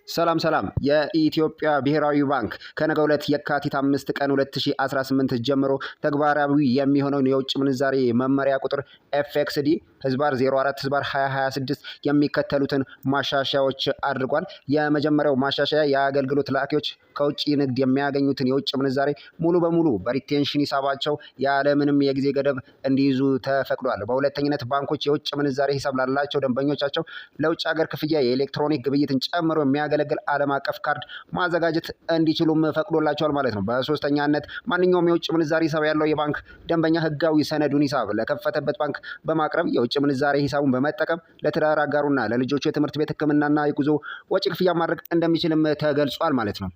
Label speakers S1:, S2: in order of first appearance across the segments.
S1: ሰላም የኢትዮጵያ ብሔራዊ ባንክ ከነገው ዕለት የካቲት 5 ቀን 2018 ጀምሮ ተግባራዊ የሚሆነውን የውጭ ምንዛሬ መመሪያ ቁጥር ኤፍኤክስዲ ህዝባር 04 ህዝባር 2026 የሚከተሉትን ማሻሻያዎች አድርጓል። የመጀመሪያው ማሻሻያ የአገልግሎት ላኪዎች ከውጭ ንግድ የሚያገኙትን የውጭ ምንዛሬ ሙሉ በሙሉ በሪቴንሽን ሂሳባቸው ያለምንም የጊዜ ገደብ እንዲይዙ ተፈቅዷል። በሁለተኝነት ባንኮች የውጭ ምንዛሬ ሂሳብ ላላቸው ደንበኞቻቸው ለውጭ ሀገር ክፍያ የኤሌክትሮኒክ ግብይትን ጨምሮ የሚያገለግል ዓለም አቀፍ ካርድ ማዘጋጀት እንዲችሉም ፈቅዶላቸዋል ማለት ነው። በሶስተኛነት ማንኛውም የውጭ ምንዛሬ ሂሳብ ያለው የባንክ ደንበኛ ህጋዊ ሰነዱን ሂሳብ ለከፈተበት ባንክ በማቅረብ የውጭ ምንዛሬ ሂሳቡን በመጠቀም ለትዳር አጋሩና ለልጆቹ የትምህርት ቤት ሕክምናና የጉዞ ወጪ ክፍያ ማድረግ እንደሚችልም ተገልጿል ማለት ነው።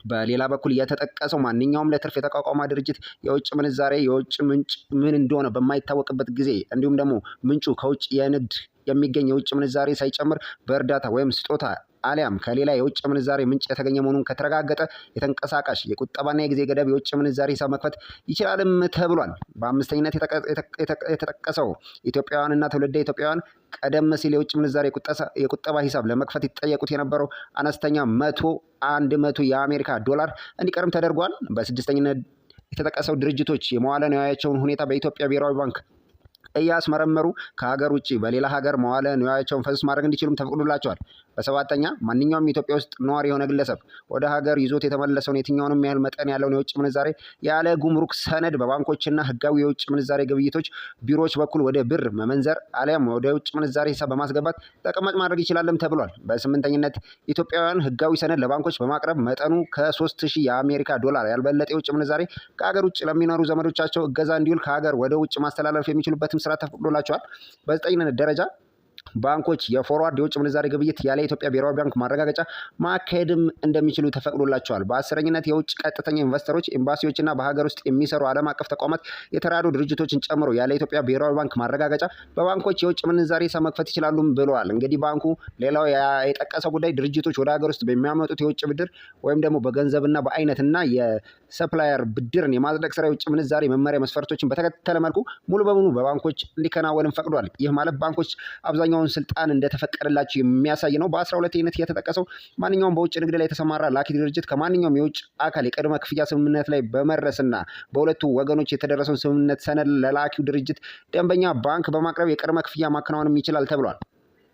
S1: በሌላ በኩል የተጠቀሰው ማንኛውም ለትርፍ የተቋቋመ ድርጅት የውጭ ምንዛሬ የውጭ ምንጭ ምን እንደሆነ በማይታወቅበት ጊዜ እንዲሁም ደግሞ ምንጩ ከውጭ የንግድ የሚገኝ የውጭ ምንዛሬ ሳይጨምር በእርዳታ ወይም ስጦታ አሊያም ከሌላ የውጭ ምንዛሬ ምንጭ የተገኘ መሆኑን ከተረጋገጠ የተንቀሳቃሽ የቁጠባና የጊዜ ገደብ የውጭ ምንዛሬ ሂሳብ መክፈት ይችላልም ተብሏል። በአምስተኝነት የተጠቀሰው ኢትዮጵያውያንና ትውልደ ኢትዮጵያውያን ቀደም ሲል የውጭ ምንዛሬ የቁጠባ ሂሳብ ለመክፈት ይጠየቁት የነበረው አነስተኛ 100 የአሜሪካ ዶላር እንዲቀርም ተደርጓል። በስድስተኝነት የተጠቀሰው ድርጅቶች የመዋለ ንዋያቸውን ሁኔታ በኢትዮጵያ ብሔራዊ ባንክ እያስመረመሩ ከሀገር ውጭ በሌላ ሀገር መዋለ ንዋያቸውን ፈሰስ ማድረግ እንዲችሉም ተፈቅዶላቸዋል። በሰባተኛ ማንኛውም ኢትዮጵያ ውስጥ ነዋሪ የሆነ ግለሰብ ወደ ሀገር ይዞት የተመለሰውን የትኛውንም ያህል መጠን ያለውን የውጭ ምንዛሬ ያለ ጉምሩክ ሰነድ በባንኮችና ህጋዊ የውጭ ምንዛሬ ግብይቶች ቢሮዎች በኩል ወደ ብር መመንዘር አሊያም ወደ የውጭ ምንዛሬ ሂሳብ በማስገባት ተቀማጭ ማድረግ ይችላልም ተብሏል። በስምንተኝነት ኢትዮጵያውያን ህጋዊ ሰነድ ለባንኮች በማቅረብ መጠኑ ከ3000 የአሜሪካ ዶላር ያልበለጠ የውጭ ምንዛሬ ከሀገር ውጭ ለሚኖሩ ዘመዶቻቸው እገዛ እንዲውል ከሀገር ወደ ውጭ ማስተላለፍ የሚችሉበትም ስራ ተፈቅዶላቸዋል። በዘጠኝነት ደረጃ ባንኮች የፎርዋርድ የውጭ ምንዛሬ ግብይት ያለ ኢትዮጵያ ብሔራዊ ባንክ ማረጋገጫ ማካሄድም እንደሚችሉ ተፈቅዶላቸዋል። በአስረኝነት የውጭ ቀጥተኛ ኢንቨስተሮች፣ ኤምባሲዎችና በሀገር ውስጥ የሚሰሩ ዓለም አቀፍ ተቋማት የተራድኦ ድርጅቶችን ጨምሮ ያለ ኢትዮጵያ ብሔራዊ ባንክ ማረጋገጫ በባንኮች የውጭ ምንዛሬ ሂሳብ መክፈት ይችላሉም ብለዋል። እንግዲህ ባንኩ ሌላው የጠቀሰው ጉዳይ ድርጅቶች ወደ ሀገር ውስጥ በሚያመጡት የውጭ ብድር ወይም ደግሞ በገንዘብና በአይነትና የሰፕላየር ብድርን የማጽደቅ ስራ የውጭ ምንዛሬ መመሪያ መስፈርቶችን በተከተለ መልኩ ሙሉ በሙሉ በባንኮች እንዲከናወንም ፈቅዷል። ይህ ማለት ባንኮች አብዛኛውን ስልጣን እንደተፈቀደላቸው የሚያሳይ ነው። በ12ነት የተጠቀሰው ማንኛውም በውጭ ንግድ ላይ የተሰማራ ላኪ ድርጅት ከማንኛውም የውጭ አካል የቅድመ ክፍያ ስምምነት ላይ በመድረስና በሁለቱ ወገኖች የተደረሰውን ስምምነት ሰነድ ለላኪው ድርጅት ደንበኛ ባንክ በማቅረብ የቅድመ ክፍያ ማከናወንም ይችላል ተብሏል።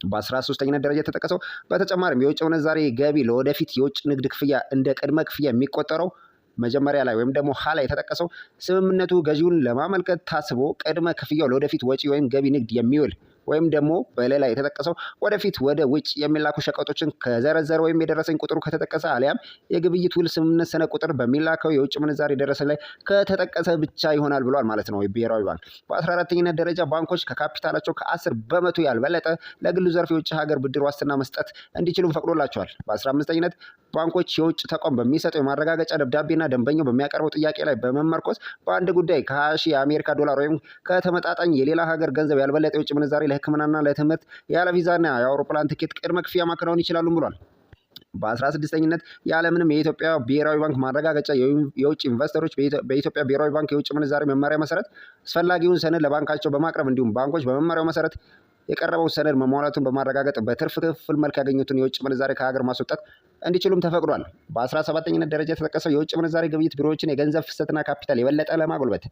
S1: በ13ኛነት ደረጃ የተጠቀሰው በተጨማሪም የውጭ ምንዛሬ ገቢ ለወደፊት የውጭ ንግድ ክፍያ እንደ ቅድመ ክፍያ የሚቆጠረው መጀመሪያ ላይ ወይም ደግሞ ሀላ የተጠቀሰው ስምምነቱ ገዢውን ለማመልከት ታስቦ ቅድመ ክፍያው ለወደፊት ወጪ ወይም ገቢ ንግድ የሚውል ወይም ደግሞ በሌላ የተጠቀሰው ወደፊት ወደ ውጭ የሚላኩ ሸቀጦችን ከዘረዘረ ወይም የደረሰኝ ቁጥሩ ከተጠቀሰ አሊያም የግብይት ውል ስምምነት ሰነድ ቁጥር በሚላከው የውጭ ምንዛሬ ደረሰኝ ላይ ከተጠቀሰ ብቻ ይሆናል ብሏል ማለት ነው ብሔራዊ ባንክ። በ14ኛነት ደረጃ ባንኮች ከካፒታላቸው ከ10 በመቶ ያልበለጠ ለግሉ ዘርፍ የውጭ ሀገር ብድር ዋስትና መስጠት እንዲችሉም ፈቅዶላቸዋል። በ15ኛነት ባንኮች የውጭ ተቋም በሚሰጠው የማረጋገጫ ደብዳቤና ደንበኛው በሚያቀርበው ጥያቄ ላይ በመመርኮዝ በአንድ ጉዳይ ከ20,000 የአሜሪካ ዶላር ወይም ከተመጣጣኝ የሌላ ሀገር ገንዘብ ያልበለጠ የውጭ ምንዛሬ ለሕክምናና ለትምህርት ያለ ቪዛና የአውሮፕላን ትኬት ቅድመ ክፍያ ማከናወን ይችላሉ ብሏል። በ16ኝነት ያለምንም የኢትዮጵያ ብሔራዊ ባንክ ማረጋገጫ የውጭ ኢንቨስተሮች በኢትዮጵያ ብሔራዊ ባንክ የውጭ ምንዛሬ መመሪያ መሰረት አስፈላጊውን ሰነድ ለባንካቸው በማቅረብ እንዲሁም ባንኮች በመመሪያው መሰረት የቀረበው ሰነድ መሟላቱን በማረጋገጥ በትርፍ ክፍል መልክ ያገኙትን የውጭ ምንዛሬ ከሀገር ማስወጣት እንዲችሉም ተፈቅዷል። በ17ኝነት ደረጃ የተጠቀሰው የውጭ ምንዛሬ ግብይት ቢሮዎችን የገንዘብ ፍሰትና ካፒታል የበለጠ ለማጎልበት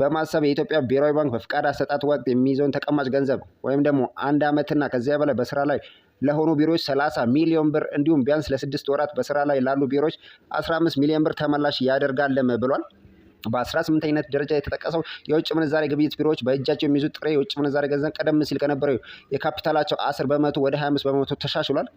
S1: በማሰብ የኢትዮጵያ ብሔራዊ ባንክ በፍቃድ አሰጣጥ ወቅት የሚይዘውን ተቀማጭ ገንዘብ ወይም ደግሞ 1 ዓመትና ከዚያ በላይ በስራ ላይ ለሆኑ ቢሮዎች 30 ሚሊዮን ብር እንዲሁም ቢያንስ ለ6 ወራት በስራ ላይ ላሉ ቢሮዎች 15 ሚሊዮን ብር ተመላሽ ያደርጋልም ብሏል። በ18ኝነት ደረጃ የተጠቀሰው የውጭ ምንዛሬ ግብይት ቢሮዎች በእጃቸው የሚይዙት ጥሬ የውጭ ምንዛሬ ገንዘብ ቀደም ሲል ከነበረው የካፒታላቸው 10 በመቶ ወደ 25 በመቶ ተሻሽሏል።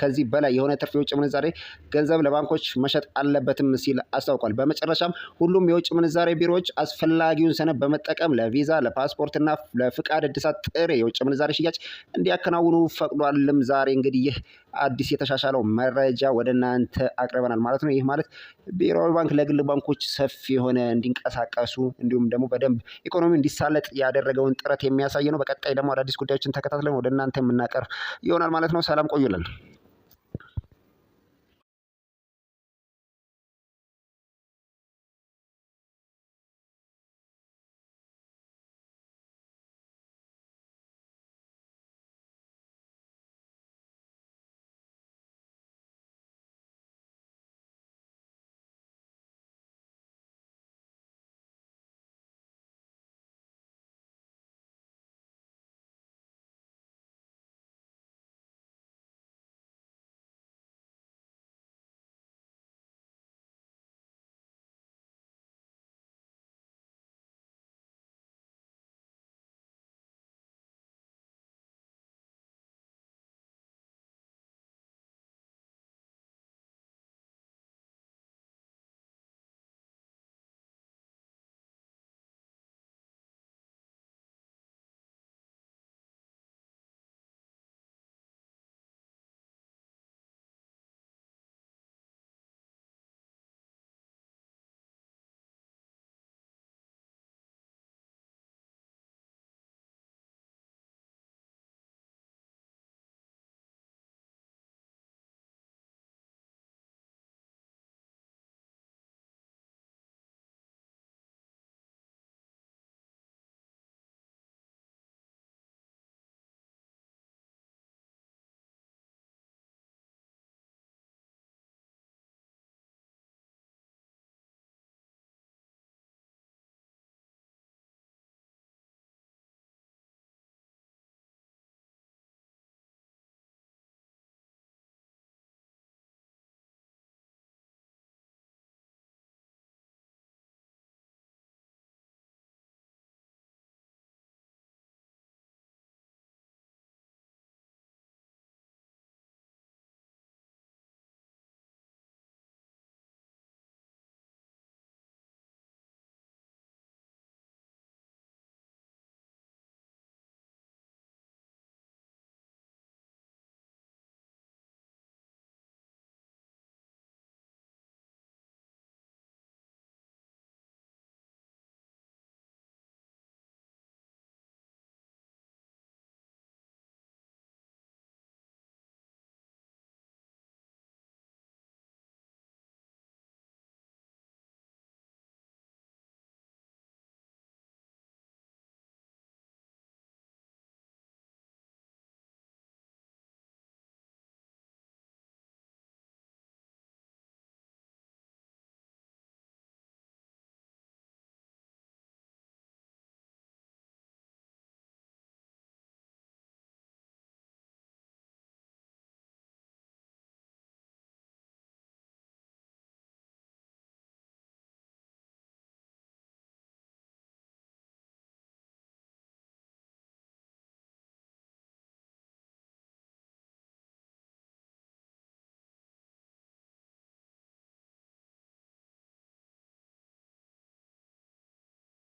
S1: ከዚህ በላይ የሆነ ትርፍ የውጭ ምንዛሬ ገንዘብ ለባንኮች መሸጥ አለበትም ሲል አስታውቋል። በመጨረሻም ሁሉም የውጭ ምንዛሬ ቢሮዎች አስፈላጊውን ሰነድ በመጠቀም ለቪዛ፣ ለፓስፖርትና ለፍቃድ እድሳት ጥሬ የውጭ ምንዛሬ ሽያጭ እንዲያከናውኑ ፈቅዷልም። ዛሬ እንግዲህ ይህ አዲስ የተሻሻለው መረጃ ወደ እናንተ አቅርበናል ማለት ነው። ይህ ማለት ብሔራዊ ባንክ ለግል ባንኮች ሰፊ የሆነ እንዲንቀሳቀሱ እንዲሁም ደግሞ በደንብ ኢኮኖሚ እንዲሳለጥ ያደረገውን ጥረት የሚያሳይ ነው። በቀጣይ ደግሞ አዳዲስ ጉዳዮችን ተከታትለን ወደ እናንተ የምናቀርብ ይሆናል ማለት ነው። ሰላም ቆዩልን።